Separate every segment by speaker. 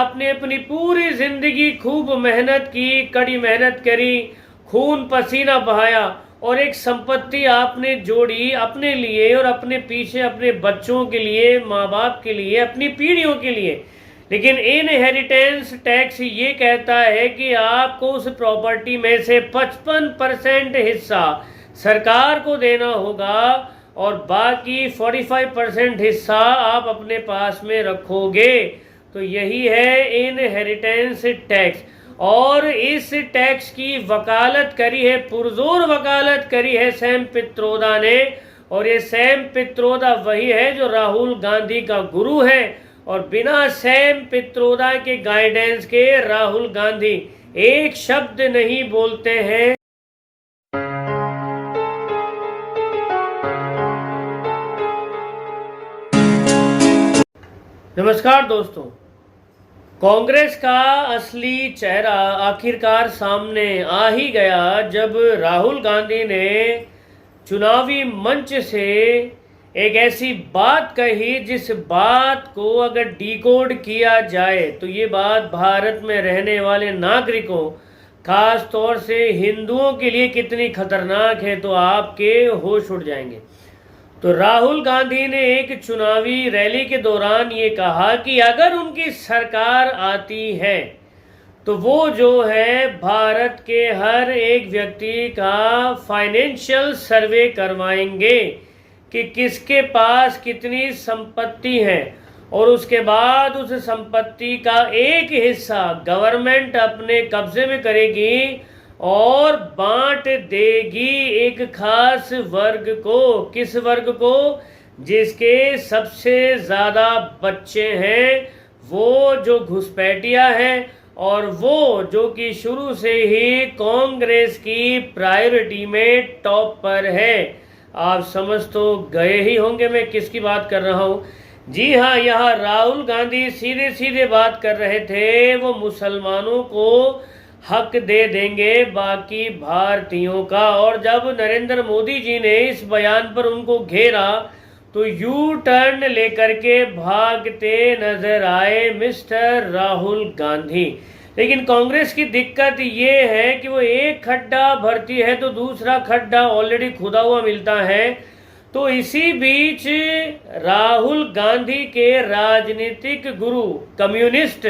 Speaker 1: आपने अपनी पूरी जिंदगी खूब मेहनत की, कड़ी मेहनत करी, खून पसीना बहाया और एक संपत्ति आपने जोड़ी अपने लिए और अपने पीछे अपने बच्चों के लिए, माँ बाप के लिए, अपनी पीढ़ियों के लिए। लेकिन इनहेरिटेंस टैक्स ये कहता है कि आपको उस प्रॉपर्टी में से 55% हिस्सा सरकार को देना होगा और बाकी 45% हिस्सा आप अपने पास में रखोगे। तो यही है इनहेरिटेंस टैक्स। और इस टैक्स की वकालत करी है, पुरजोर वकालत करी है सैम पित्रोदा ने। और ये सैम पित्रोदा वही है जो राहुल गांधी का गुरु है। और बिना सैम पित्रोदा के गाइडेंस के राहुल गांधी एक शब्द नहीं बोलते हैं। नमस्कार दोस्तों, कांग्रेस का असली चेहरा आखिरकार सामने आ ही गया जब राहुल गांधी ने चुनावी मंच से एक ऐसी बात कही जिस बात को अगर डिकोड किया जाए तो ये बात भारत में रहने वाले नागरिकों, खास तौर से हिंदुओं के लिए कितनी खतरनाक है तो आपके होश उड़ जाएंगे। तो राहुल गांधी ने एक चुनावी रैली के दौरान ये कहा कि अगर उनकी सरकार आती है तो वो जो है भारत के हर एक व्यक्ति का फाइनेंशियल सर्वे करवाएंगे कि किसके पास कितनी संपत्ति है और उसके बाद उस संपत्ति का एक हिस्सा गवर्नमेंट अपने कब्जे में करेगी और बांट देगी एक खास वर्ग को। किस वर्ग को? जिसके सबसे ज़्यादा बच्चे हैं, वो जो घुसपैठिया है और वो जो कि शुरू से ही कांग्रेस की प्रायोरिटी में टॉप पर है। आप समझ तो गए ही होंगे मैं किसकी बात कर रहा हूँ। जी हाँ, यहाँ राहुल गांधी सीधे सीधे बात कर रहे थे, वो मुसलमानों को हक दे देंगे बाकी भारतीयों का। और जब नरेंद्र मोदी जी ने इस बयान पर उनको घेरा तो यू टर्न लेकर के भागते नजर आए मिस्टर राहुल गांधी। लेकिन कांग्रेस की दिक्कत ये है कि वो एक खड्डा भरती है तो दूसरा खड्डा ऑलरेडी खुदा हुआ मिलता है। तो इसी बीच राहुल गांधी के राजनीतिक गुरु कम्युनिस्ट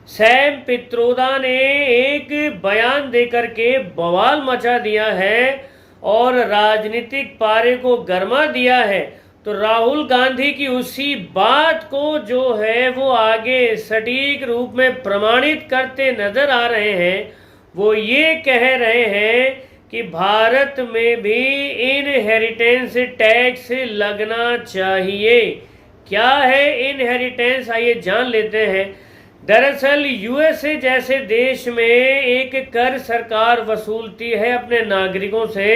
Speaker 1: सैम पित्रोदा ने एक बयान देकर के बवाल मचा दिया है और राजनीतिक पारे को गरमा दिया है। तो राहुल गांधी की उसी बात को जो है वो आगे सटीक रूप में प्रमाणित करते नजर आ रहे हैं। वो ये कह रहे हैं कि भारत में भी इनहेरिटेंस टैक्स लगना चाहिए। क्या है इनहेरिटेंस, आइए जान लेते हैं। दरअसल यूएसए जैसे देश में एक कर सरकार वसूलती है अपने नागरिकों से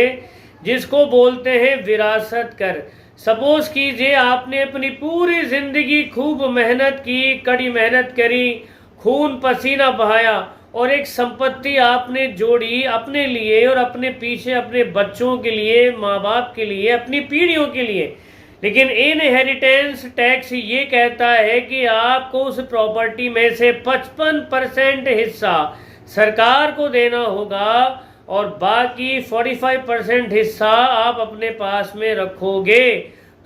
Speaker 1: जिसको बोलते हैं विरासत कर। सपोज कीजिए आपने अपनी पूरी जिंदगी खूब मेहनत की, कड़ी मेहनत करी, खून पसीना बहाया और एक संपत्ति आपने जोड़ी अपने लिए और अपने पीछे अपने बच्चों के लिए, माँ बाप के लिए, अपनी पीढ़ियों के लिए। लेकिन इनहेरिटेंस टैक्स ये कहता है कि आपको उस प्रॉपर्टी में से 55% हिस्सा सरकार को देना होगा और बाकी 45% हिस्सा आप अपने पास में रखोगे।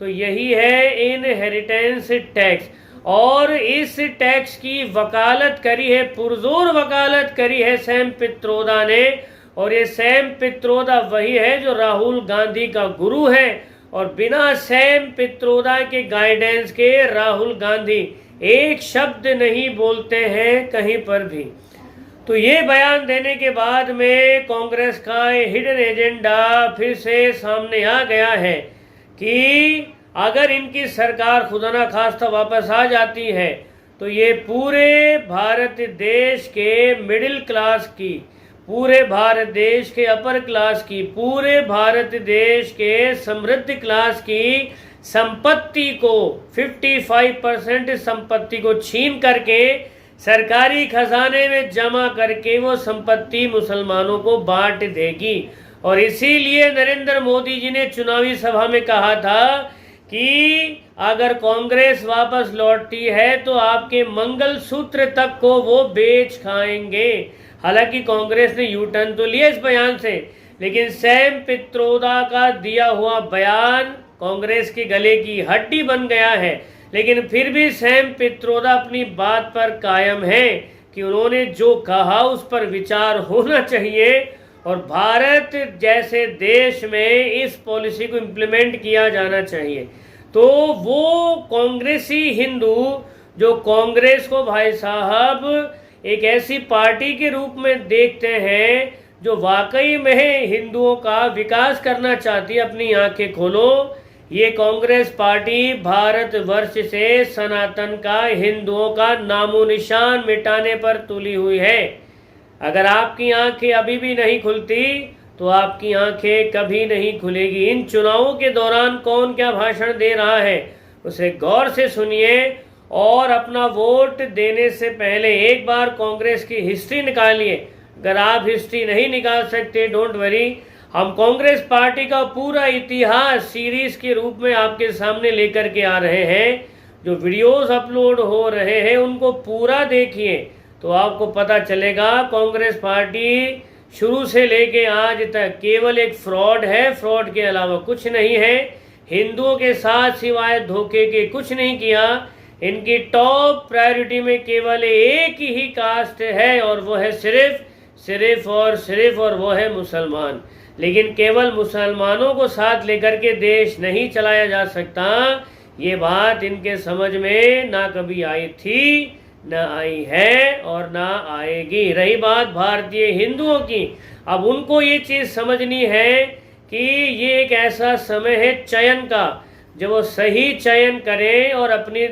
Speaker 1: तो यही है इनहेरिटेंस टैक्स। और इस टैक्स की वकालत करी है, पुरजोर वकालत करी है सैम पित्रोदा ने। और ये सैम पित्रोदा वही है जो राहुल गांधी का गुरु है। और बिना सैम पित्रोदा के गाइडेंस के राहुल गांधी एक शब्द नहीं बोलते हैं कहीं पर भी। तो ये बयान देने के बाद में कांग्रेस का हिडन एजेंडा फिर से सामने आ गया है कि अगर इनकी सरकार खुदा ना खास्ता वापस आ जाती है तो ये पूरे भारत देश के मिडिल क्लास की, पूरे भारत देश के अपर क्लास की, पूरे भारत देश के समृद्ध क्लास की संपत्ति को 55% संपत्ति को छीन करके सरकारी खजाने में जमा करके वो संपत्ति मुसलमानों को बांट देगी। और इसीलिए नरेंद्र मोदी जी ने चुनावी सभा में कहा था कि अगर कांग्रेस वापस लौटती है तो आपके मंगलसूत्र तक को वो बेच खाएंगे। हालांकि कांग्रेस ने यू टर्न तो लिया इस बयान से, लेकिन सैम पित्रोदा का दिया हुआ बयान कांग्रेस के गले की हड्डी बन गया है। लेकिन फिर भी सैम पित्रोदा अपनी बात पर कायम है कि उन्होंने जो कहा उस पर विचार होना चाहिए और भारत जैसे देश में इस पॉलिसी को इम्प्लीमेंट किया जाना चाहिए। तो वो कांग्रेसी हिंदू जो कांग्रेस को भाई साहब एक ऐसी पार्टी के रूप में देखते हैं जो वाकई में हिंदुओं का विकास करना चाहती है, अपनी आंखें खोलो। ये कांग्रेस पार्टी भारतवर्ष से सनातन का, हिंदुओं का नामो निशान मिटाने पर तुली हुई है। अगर आपकी आंखें अभी भी नहीं खुलती तो आपकी आंखें कभी नहीं खुलेगी। इन चुनावों के दौरान कौन क्या भाषण दे रहा है उसे गौर से सुनिए और अपना वोट देने से पहले एक बार कांग्रेस की हिस्ट्री निकालिए। अगर आप हिस्ट्री नहीं निकाल सकते, डोंट वरी, हम कांग्रेस पार्टी का पूरा इतिहास सीरीज के रूप में आपके सामने लेकर के आ रहे हैं। जो वीडियोस अपलोड हो रहे हैं उनको पूरा देखिए तो आपको पता चलेगा कांग्रेस पार्टी शुरू से लेके आज तक केवल एक फ्रॉड है, फ्रॉड के अलावा कुछ नहीं है। हिंदुओं के साथ सिवाय धोखे के कुछ नहीं किया। इनकी टॉप प्रायोरिटी में केवल एक ही कास्ट है और वो है सिर्फ और वो है मुसलमान। लेकिन केवल मुसलमानों को साथ लेकर के देश नहीं चलाया जा सकता, ये बात इनके समझ में ना कभी आई थी, ना आई है और ना आएगी। रही बात भारतीय हिंदुओं की, अब उनको ये चीज़ समझनी है कि ये एक ऐसा समय है चयन का जब वो सही चयन करें और अपनी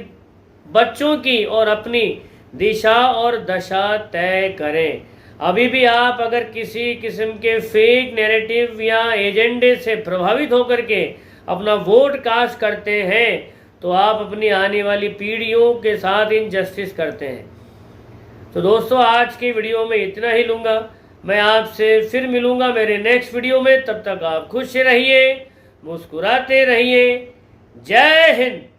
Speaker 1: बच्चों की और अपनी दिशा और दशा तय करें। अभी भी आप अगर किसी किस्म के फेक नैरेटिव या एजेंडे से प्रभावित होकर के अपना वोट कास्ट करते हैं तो आप अपनी आने वाली पीढ़ियों के साथ इनजस्टिस करते हैं। तो दोस्तों, आज की वीडियो में इतना ही लूँगा। मैं आपसे फिर मिलूँगा मेरे नेक्स्ट वीडियो में। तब तक आप खुश रहिए, मुस्कुराते रहिए। जय हिंद।